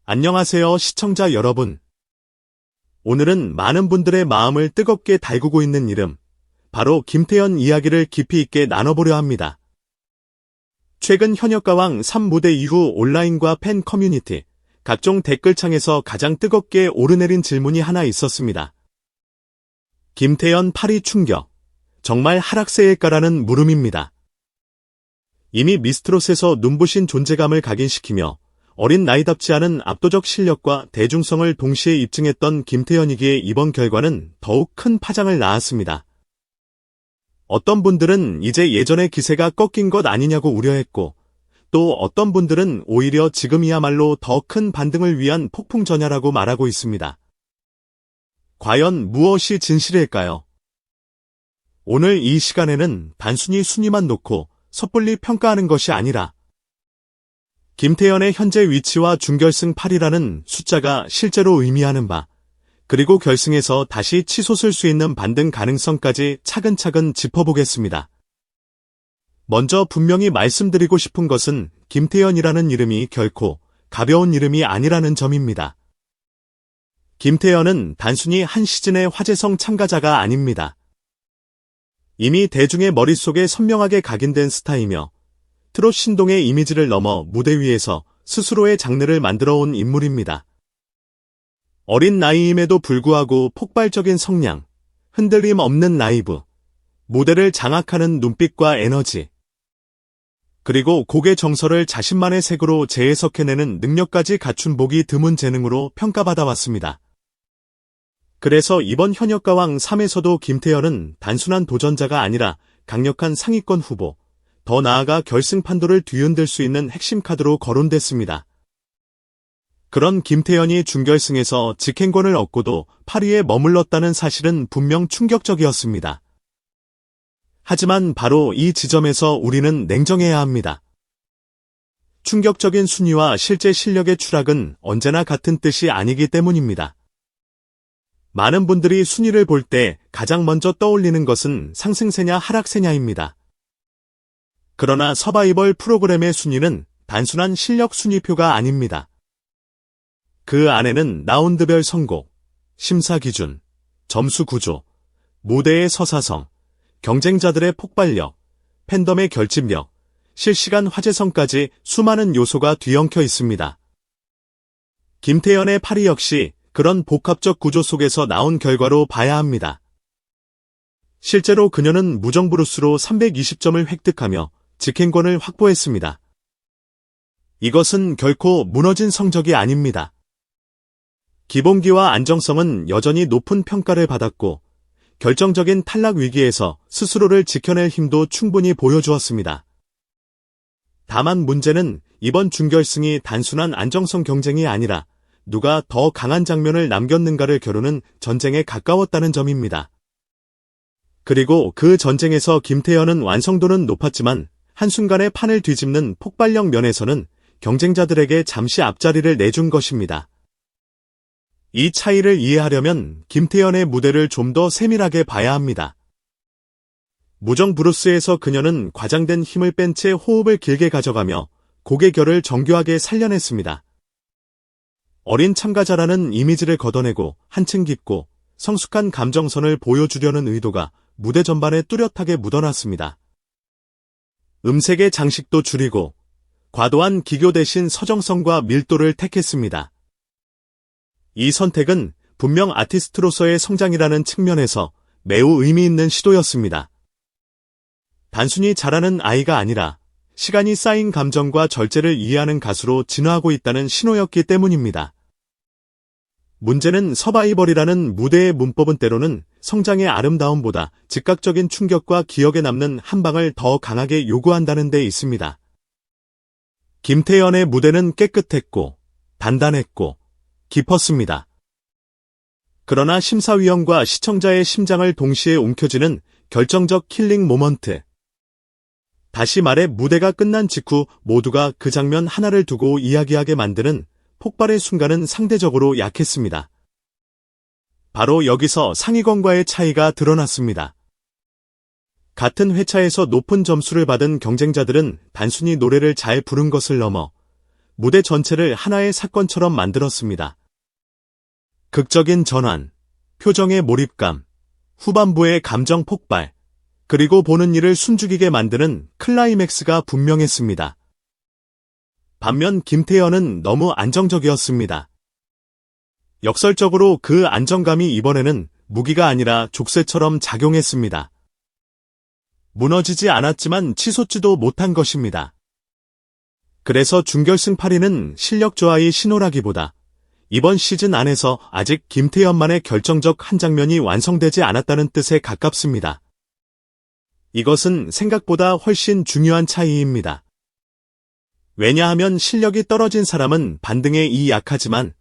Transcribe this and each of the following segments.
안녕하세요, 시청자 여러분. 오늘은 많은 분들의 마음을 뜨겁게 달구고 있는 이름, 바로 김태현 이야기를 깊이 있게 나눠보려 합니다. 최근 현역가왕 3무대 이후 온라인과 팬 커뮤니티, 각종 댓글창에서 가장 뜨겁게 오르내린 질문이 하나 있었습니다. 김태현 8위 충격, 정말 하락세일까라는 물음입니다. 이미 미스트롯에서 눈부신 존재감을 각인시키며 어린 나이답지 않은 압도적 실력과 대중성을 동시에 입증했던 김태현이기에 이번 결과는 더욱 큰 파장을 낳았습니다. 어떤 분들은 이제 예전의 기세가 꺾인 것 아니냐고 우려했고, 또 어떤 분들은 오히려 지금이야말로 더 큰 반등을 위한 폭풍전야라고 말하고 있습니다. 과연 무엇이 진실일까요? 오늘 이 시간에는 단순히 순위만 놓고 섣불리 평가하는 것이 아니라 김태현의 현재 위치와 준결승 8위라는 숫자가 실제로 의미하는 바, 그리고 결승에서 다시 치솟을 수 있는 반등 가능성까지 차근차근 짚어보겠습니다. 먼저 분명히 말씀드리고 싶은 것은 김태현이라는 이름이 결코 가벼운 이름이 아니라는 점입니다. 김태현은 단순히 한 시즌의 화제성 참가자가 아닙니다. 이미 대중의 머릿속에 선명하게 각인된 스타이며 트롯 신동의 이미지를 넘어 무대 위에서 스스로의 장르를 만들어온 인물입니다. 어린 나이임에도 불구하고 폭발적인 성량, 흔들림 없는 라이브, 무대를 장악하는 눈빛과 에너지, 그리고 곡의 정서를 자신만의 색으로 재해석해내는 능력까지 갖춘 보기 드문 재능으로 평가받아왔습니다. 그래서 이번 현역가왕 3에서도 김태현은 단순한 도전자가 아니라 강력한 상위권 후보, 더 나아가 결승 판도를 뒤흔들 수 있는 핵심 카드로 거론됐습니다. 그런 김태현이 준결승에서 직행권을 얻고도 8위에 머물렀다는 사실은 분명 충격적이었습니다. 하지만 바로 이 지점에서 우리는 냉정해야 합니다. 충격적인 순위와 실제 실력의 추락은 언제나 같은 뜻이 아니기 때문입니다. 많은 분들이 순위를 볼 때 가장 먼저 떠올리는 것은 상승세냐 하락세냐입니다. 그러나 서바이벌 프로그램의 순위는 단순한 실력 순위표가 아닙니다. 그 안에는 라운드별 선곡, 심사 기준, 점수 구조, 무대의 서사성, 경쟁자들의 폭발력, 팬덤의 결집력, 실시간 화제성까지 수많은 요소가 뒤엉켜 있습니다. 김태현의 8위 역시 그런 복합적 구조 속에서 나온 결과로 봐야 합니다. 실제로 그녀는 무정부루스로 320점을 획득하며 직행권을 확보했습니다. 이것은 결코 무너진 성적이 아닙니다. 기본기와 안정성은 여전히 높은 평가를 받았고, 결정적인 탈락 위기에서 스스로를 지켜낼 힘도 충분히 보여주었습니다. 다만 문제는 이번 준결승이 단순한 안정성 경쟁이 아니라 누가 더 강한 장면을 남겼는가를 겨루는 전쟁에 가까웠다는 점입니다. 그리고 그 전쟁에서 김태현은 완성도는 높았지만 한순간에 판을 뒤집는 폭발력 면에서는 경쟁자들에게 잠시 앞자리를 내준 것입니다. 이 차이를 이해하려면 김태현의 무대를 좀 더 세밀하게 봐야 합니다. 무정부루스에서 그녀는 과장된 힘을 뺀 채 호흡을 길게 가져가며 곡의 결을 정교하게 살려냈습니다. 어린 참가자라는 이미지를 걷어내고 한층 깊고 성숙한 감정선을 보여주려는 의도가 무대 전반에 뚜렷하게 묻어났습니다. 음색의 장식도 줄이고 과도한 기교 대신 서정성과 밀도를 택했습니다. 이 선택은 분명 아티스트로서의 성장이라는 측면에서 매우 의미 있는 시도였습니다. 단순히 잘하는 아이가 아니라 시간이 쌓인 감정과 절제를 이해하는 가수로 진화하고 있다는 신호였기 때문입니다. 문제는 서바이벌이라는 무대의 문법은 때로는 성장의 아름다움보다 즉각적인 충격과 기억에 남는 한 방을 더 강하게 요구한다는 데 있습니다. 김태현의 무대는 깨끗했고 단단했고 깊었습니다. 그러나 심사위원과 시청자의 심장을 동시에 움켜쥐는 결정적 킬링 모먼트. 다시 말해 무대가 끝난 직후 모두가 그 장면 하나를 두고 이야기하게 만드는 폭발의 순간은 상대적으로 약했습니다. 바로 여기서 상위권과의 차이가 드러났습니다. 같은 회차에서 높은 점수를 받은 경쟁자들은 단순히 노래를 잘 부른 것을 넘어 무대 전체를 하나의 사건처럼 만들었습니다. 극적인 전환, 표정의 몰입감, 후반부의 감정 폭발, 그리고 보는 이를 숨죽이게 만드는 클라이맥스가 분명했습니다. 반면 김태현은 너무 안정적이었습니다. 역설적으로 그 안정감이 이번에는 무기가 아니라 족쇄처럼 작용했습니다. 무너지지 않았지만 치솟지도 못한 것입니다. 그래서 준결승 8위는 실력 저하의 신호라기보다 이번 시즌 안에서 아직 김태현만의 결정적 한 장면이 완성되지 않았다는 뜻에 가깝습니다. 이것은 생각보다 훨씬 중요한 차이입니다. 왜냐하면 실력이 떨어진 사람은 반등에 약하지만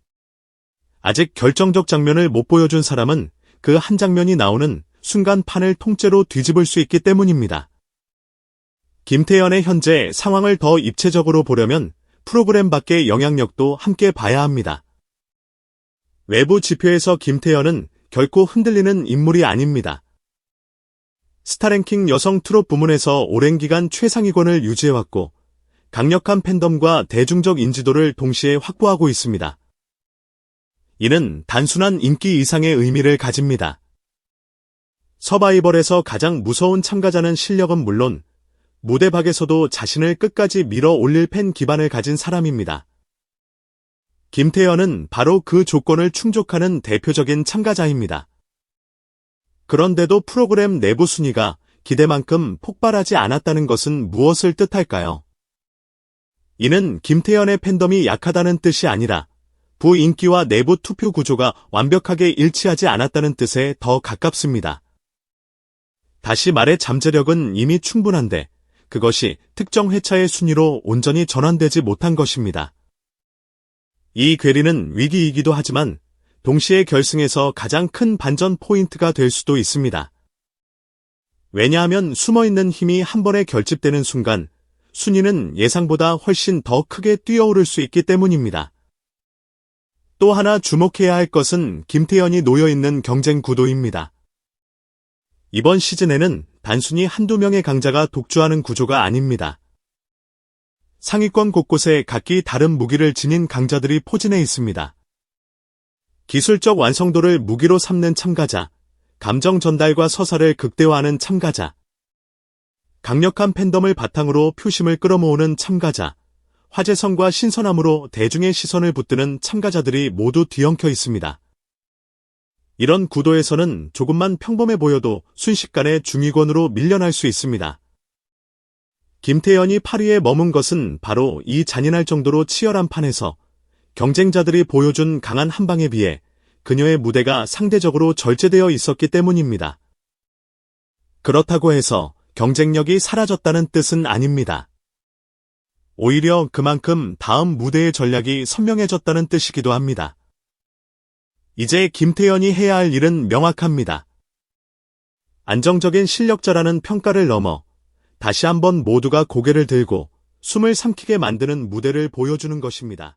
아직 결정적 장면을 못 보여준 사람은 그 한 장면이 나오는 순간 판을 통째로 뒤집을 수 있기 때문입니다. 김태현의 현재 상황을 더 입체적으로 보려면 프로그램 밖의 영향력도 함께 봐야 합니다. 외부 지표에서 김태현은 결코 흔들리는 인물이 아닙니다. 스타랭킹 여성 트롯 부문에서 오랜 기간 최상위권을 유지해왔고 강력한 팬덤과 대중적 인지도를 동시에 확보하고 있습니다. 이는 단순한 인기 이상의 의미를 가집니다. 서바이벌에서 가장 무서운 참가자는 실력은 물론 무대 밖에서도 자신을 끝까지 밀어 올릴 팬 기반을 가진 사람입니다. 김태현은 바로 그 조건을 충족하는 대표적인 참가자입니다. 그런데도 프로그램 내부 순위가 기대만큼 폭발하지 않았다는 것은 무엇을 뜻할까요? 이는 김태현의 팬덤이 약하다는 뜻이 아니라 부인기와 내부 투표 구조가 완벽하게 일치하지 않았다는 뜻에 더 가깝습니다. 다시 말해 잠재력은 이미 충분한데 그것이 특정 회차의 순위로 온전히 전환되지 못한 것입니다. 이 괴리는 위기이기도 하지만 동시에 결승에서 가장 큰 반전 포인트가 될 수도 있습니다. 왜냐하면 숨어있는 힘이 한 번에 결집되는 순간 순위는 예상보다 훨씬 더 크게 뛰어오를 수 있기 때문입니다. 또 하나 주목해야 할 것은 김태현이 놓여있는 경쟁 구도입니다. 이번 시즌에는 단순히 한두 명의 강자가 독주하는 구조가 아닙니다. 상위권 곳곳에 각기 다른 무기를 지닌 강자들이 포진해 있습니다. 기술적 완성도를 무기로 삼는 참가자, 감정 전달과 서사를 극대화하는 참가자, 강력한 팬덤을 바탕으로 표심을 끌어모으는 참가자, 화제성과 신선함으로 대중의 시선을 붙드는 참가자들이 모두 뒤엉켜 있습니다. 이런 구도에서는 조금만 평범해 보여도 순식간에 중위권으로 밀려날 수 있습니다. 김태현이 8위에 머문 것은 바로 이 잔인할 정도로 치열한 판에서 경쟁자들이 보여준 강한 한방에 비해 그녀의 무대가 상대적으로 절제되어 있었기 때문입니다. 그렇다고 해서 경쟁력이 사라졌다는 뜻은 아닙니다. 오히려 그만큼 다음 무대의 전략이 선명해졌다는 뜻이기도 합니다. 이제 김태현이 해야 할 일은 명확합니다. 안정적인 실력자라는 평가를 넘어 다시 한번 모두가 고개를 들고 숨을 삼키게 만드는 무대를 보여주는 것입니다.